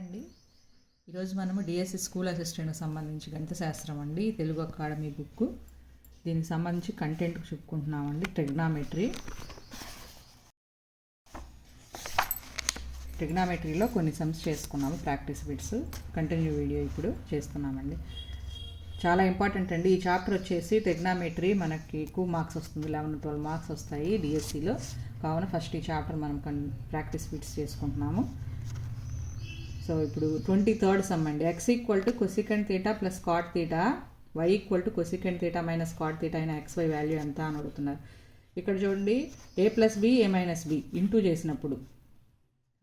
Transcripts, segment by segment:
అండి. ఈరోజు మనము డిఎస్సి స్కూల్ అసిస్టెంట్కి సంబంధించి గణిత శాస్త్రం అండి తెలుగు అకాడమీ బుక్ దీనికి సంబంధించి కంటెంట్ చెప్పుకుంటున్నామండి. ట్రిగ్నామెట్రీలో కొన్ని సమ్స్ చేసుకున్నాము, ప్రాక్టీస్ బిట్స్ కంటిన్యూ వీడియో ఇప్పుడు చేస్తున్నామండి. చాలా ఇంపార్టెంట్ అండి. ఈ చాప్టర్ వచ్చేసి ట్రిగ్నామెట్రీ మనకి ఎక్కువ మార్క్స్ వస్తుంది, 11-12 మార్క్స్ వస్తాయి డిఎస్సిలో. కావున ఫస్ట్ ఈ చాప్టర్ మనం ప్రాక్టీస్ బిట్స్ చేసుకుంటున్నాము. సో ఇప్పుడు 23rd సమ్ అండి. x = cosecant θ plus cot θ, y = cosecant θ minus cot θ అయిన xy వాల్యూ ఎంత అని అడుగుతున్నారు. ఇక్కడ చూడండి, a plus B a minus B into చేసినప్పుడు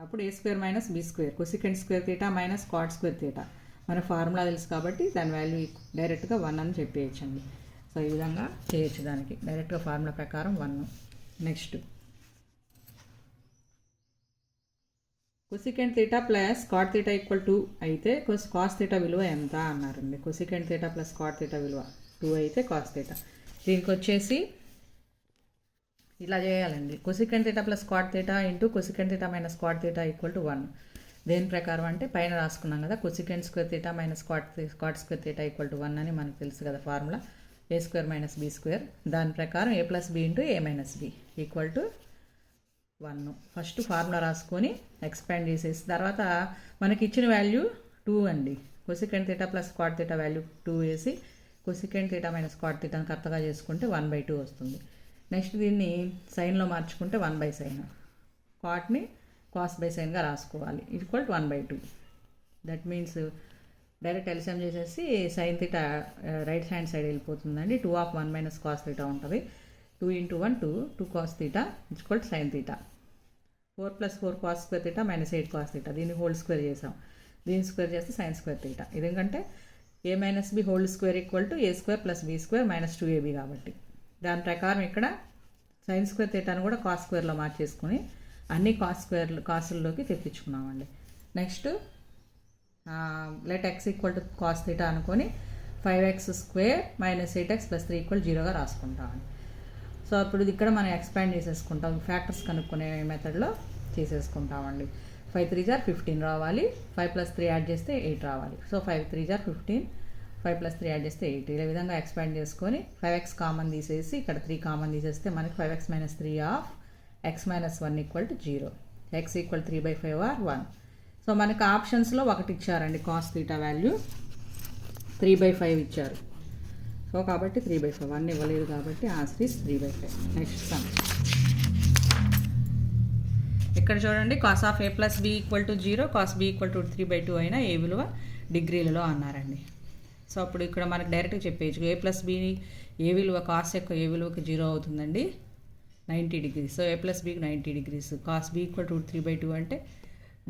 అప్పుడు a² minus b², cosecant square θ minus cot square θ. మన ఫార్ములా తెలుసు కాబట్టి దాని వాల్యూ డైరెక్ట్గా 1 అని చెప్పేయచ్చండి. సో ఈ విధంగా చేయొచ్చు, దానికి డైరెక్ట్గా ఫార్ములా ప్రకారం 1. నెక్స్ట్ cosecant θ ప్లస్ cot θ = 2 అయితే cos θ విలువ ఎంత అన్నారండి. cosecant θ ప్లస్ cot θ విలువ 2 అయితే cos θ. దీనికి వచ్చేసి ఇలా చేయాలండి. cosecant θ plus cot θ into cosecant θ minus cot θ = 1. దేని ప్రకారం అంటే పైన రాసుకున్నాం కదా, cosecant square θ minus cot square θ = 1 అని మనకు తెలుసు కదా ఫార్ములా, a² మైనస్ b². దాని ప్రకారం a plus b into a minus b = 1. First formula రాసుకొని ఎక్స్పాండ్ చేసేసి తర్వాత మనకి ఇచ్చిన వాల్యూ 2 అండి. cosecant θ ప్లస్ cot θ వాల్యూ 2 వేసి cosecant θ మైనస్ cot θ కరెక్ట్గా చేసుకుంటే 1/2 వస్తుంది. నెక్స్ట్ దీన్ని సైన్లో మార్చుకుంటే 1/sin, కాట్ని cos/sin రాసుకోవాలి, = 1/2. దట్ మీన్స్ డైరెక్ట్ ఎల్సిఎం చేసేసి sin θ రైట్ హ్యాండ్ సైడ్ వెళ్ళిపోతుందండి. 2/1 - cos θ ఉంటుంది. 2 × 1 2 cos θ = sin θ. 4 + 4 cos square θ minus 8 cos θ. దీన్ని హోల్ స్క్వేర్ చేసాం, దీన్ని స్క్వేర్ చేస్తే sin స్క్వేర్ θ. ఎందుకంటే a minus b whole square = a² + b² - 2ab కాబట్టి దాని ప్రకారం ఇక్కడ sin స్క్వేర్ θని కూడా cos స్క్వేర్లో మార్చేసుకొని అన్ని కాసుల్లోకి తెప్పించుకున్నామండి. నెక్స్ట్ లెట్ x = cos θ అనుకొని 5x² - 8x + 3 = 0గా రాసుకుంటామండి. సో అప్పుడు ఇక్కడ మనం ఎక్స్పాండ్ చేసేసుకుంటాం, ఫ్యాక్టర్స్ కనుక్కునే మెథడ్లో చేసేసుకుంటామండి. 5 3 = 15 రావాలి, 5 + 3 యాడ్ చేస్తే 8 రావాలి. సో 5 3 = 15, 5 + 3 యాడ్ చేస్తే 8. ఈ విధంగా ఎక్స్పాండ్ చేసుకొని 5x కామన్ తీసేసి ఇక్కడ 3 కామన్ తీసేస్తే మనకి 5x - 3 of x - 1 = 0. x = 3/5 or 1. So మనకి ఆప్షన్స్లో ఒకటి ఇచ్చారండి, cos θ వాల్యూ 3/5 ఇచ్చారు. సో కాబట్టి 3/5, 1 ఇవ్వలేదు కాబట్టి ఆన్సర్ ఈస్ 3/5. నెక్స్ట్ సమ్ ఇక్కడ చూడండి, cos of a + b = 0, cos b = 3/2 అయినా ఏ విలువ డిగ్రీలలో అన్నారండి. సో అప్పుడు ఇక్కడ మనకు డైరెక్ట్గా చెప్పేయచ్చు, a + b ఏ విలువ cos యొక్క ఏ విలువకి 0 అవుతుందండి, 90 degrees. So a + bకి 90 degrees. cos b = 3/2 అంటే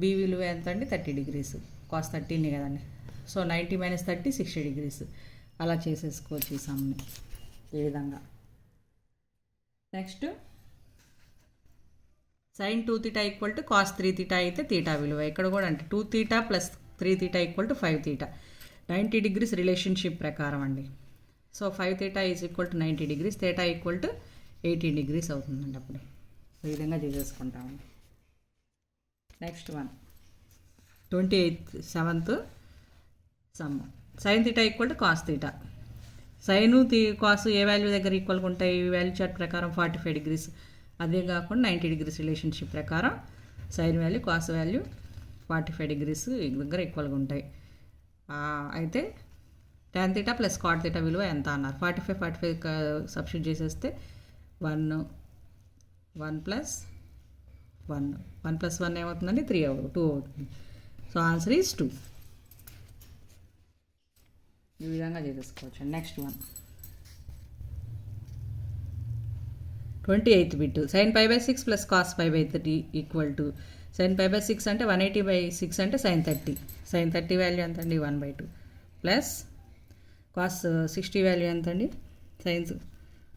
b విలువ ఎంత అండి, 30 degrees. cos 30 కదండి. So 90 - 30 60 degrees. అలా చేసేసుకోవచ్చు ఈ సమ్ని ఈ విధంగా. నెక్స్ట్ sin 2θ = cos 3θ అయితే θ విలువ ఇక్కడ కూడా అంటే 2θ + 3θ = 5θ. 90 degrees రిలేషన్షిప్ ప్రకారం అండి. సో 5θ = 90 degrees, θ = 18 degrees అవుతుందండి. అప్పుడు ఈ విధంగా చేసేసుకుంటామండి. Next 27th sum. sin θ = cos θ. sin cos ఏ వాల్యూ దగ్గర ఈక్వల్గా ఉంటాయి, ఈ వాల్యూ చార్ట్ ప్రకారం 45 degrees. అదే కాకుండా 90 degrees రిలేషన్షిప్ ప్రకారం sin value cos value 45 degrees దగ్గర ఈక్వల్గా ఉంటాయి. అయితే tan θ ప్లస్ cot θ విలువ ఎంత అన్నారు. 45 సబ్స్టిట్యూట్ చేసేస్తే 1 + 1 ఏమవుతుందండి, 2 అవుతుంది. So answer is 2. ఈ విధంగా చేసేసుకోవచ్చు. Next 28th bit. sin π/6 plus cos π/3 = sin π/6 అంటే 180/6 అంటే sin 30. sin 30 వాల్యూ ఎంత అండి, 1/2 ప్లస్ cos 60 వాల్యూ ఎంత అండి,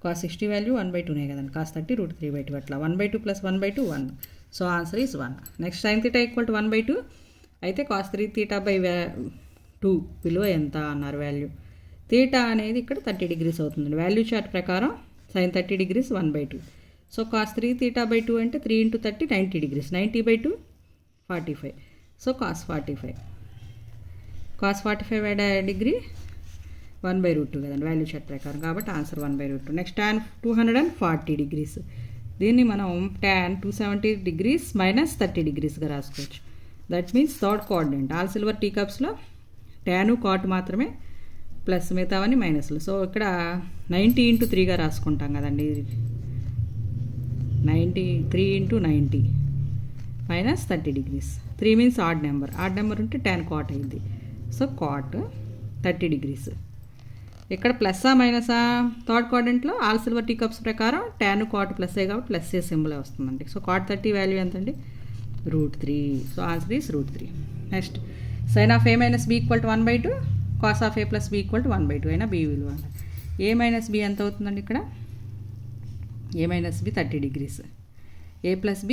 cos 60 వాల్యూ 1/2 కదండి. cos 30 √3/2 అట్లా 1/2 + 1/2 1. So answer is 1. Next sin θ = 1/2 అయితే cos 3θ/2 విలువ ఎంత అన్నారు వాల్యూ. θ అనేది ఇక్కడ 30 degrees అవుతుందండి. వాల్యూ చార్ట్ ప్రకారం sin 30 degrees 1/2. సో cos 3θ/2 అంటే 3 × 30 90 degrees, 90/2 45. So cos 45. Cos 45 degree 1/√2 కదండి వాల్యూ చార్ట్ ప్రకారం, కాబట్టి ఆన్సర్ 1/√2. నెక్స్ట్ tan 240 డిగ్రీస్, దీన్ని మనం tan 270 డిగ్రీస్ మైనస్ 30 డిగ్రీస్గా రాసుకోవచ్చు. That means third coordinate. All silver tea కప్స్లో ట్యాను కాట్ మాత్రమే ప్లస్, మిగతావన్నీ మైనస్లు. సో ఇక్కడ 90 × 3గా రాసుకుంటాం కదండి. 3 × 90 minus 30 degrees. 3 means odd number. Odd number ఉంటే tan కాట్ అయింది. So cot 30 degrees. ఇక్కడ ప్లస్సా మైనసా? థర్డ్ క్వాడ్రంట్లో ఆల్ సిల్వర్ టీ కప్స్ ప్రకారం ట్యాన్ కాట్ ప్లస్ ఏ కాబట్టి ప్లస్ ఏ సింబల్ వస్తుందండి. సో కాట్ 30 వాల్యూ ఎంతండి? √3. So answer is √3. Next sine of a minus b equal to 1/2, cos of a plus b equal to 1/2 అయినా b విలువ. a minus b ఎంత అవుతుందండి ఇక్కడ? a minus b 30 degrees. a plus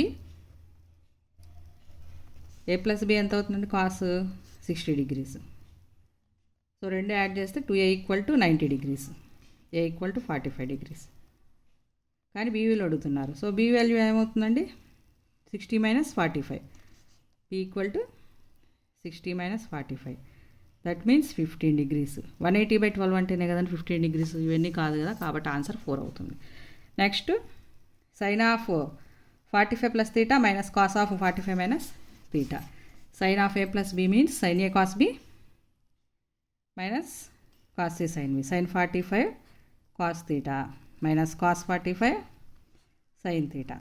b ఎంత అవుతుందండి? Cos 60 degrees. So రెండు add చేస్తే 2a equal to 90 degrees, a equal to 45 degrees. కానీ b విలువ అడుగుతున్నారు. సో b వాల్యూ ఏమవుతుందండి? 60 minus 45. b equal to 60 minus 45. That means 15 degrees. 180/12 అంటేనే కదండి 15 డిగ్రీస్. ఇవన్నీ కాదు కదా, కాబట్టి ఆన్సర్ 4 అవుతుంది. Next sine of 45 plus theta minus cos of 45 minus theta. Sine of a plus b means sine a cos b minus cos A sine B. Sine 45 cos theta minus cos 45 sine theta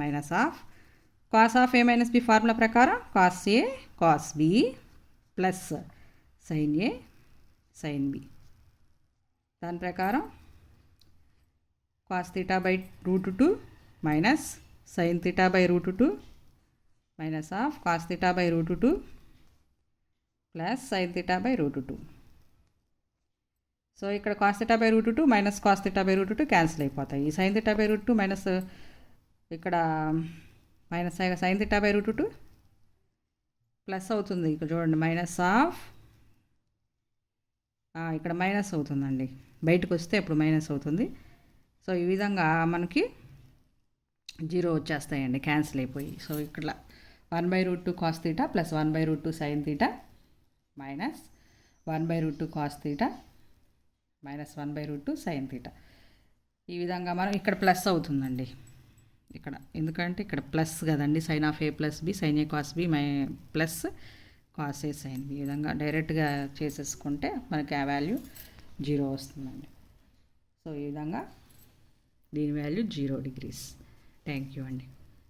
minus of cos of A minus B formula ప్రకారం cos A cos B plus sine A sine B. దాని ప్రకారం cos theta by √2 minus sine theta by √2 minus of cos theta by √2 plus sine theta by √2. So ఇక్కడ cos theta by √2 minus cos theta by √2 cancel అయిపోతాయి. ఈ sine theta by √2 minus ఇక్కడ minus sine theta by √2 plus అవుతుంది. ఇక్కడ చూడండి minus of, ఇక్కడ minus అవుతుందండి. బయటకు వస్తే ఇప్పుడు మైనస్ అవుతుంది. సో ఈ విధంగా మనకి 0 వచ్చేస్తాయండి, క్యాన్సిల్ అయిపోయి. సో ఇక్కడ 1/√2 cos theta plus 1/√2 sign theta minus 1/√2 cos theta minus 1/√2 sine theta. ఈ విధంగా మనం ఇక్కడ ప్లస్ అవుతుందండి ఇక్కడ, ఎందుకంటే ఇక్కడ ప్లస్ కదండి. Sine of a plus b sine a cos b plus cos A sine b. ఈ విధంగా డైరెక్ట్గా చేసేసుకుంటే మనకి ఆ వాల్యూ 0 వస్తుందండి. సో ఈ విధంగా దీని వాల్యూ 0 డిగ్రీస్. థ్యాంక్ యూ అండి.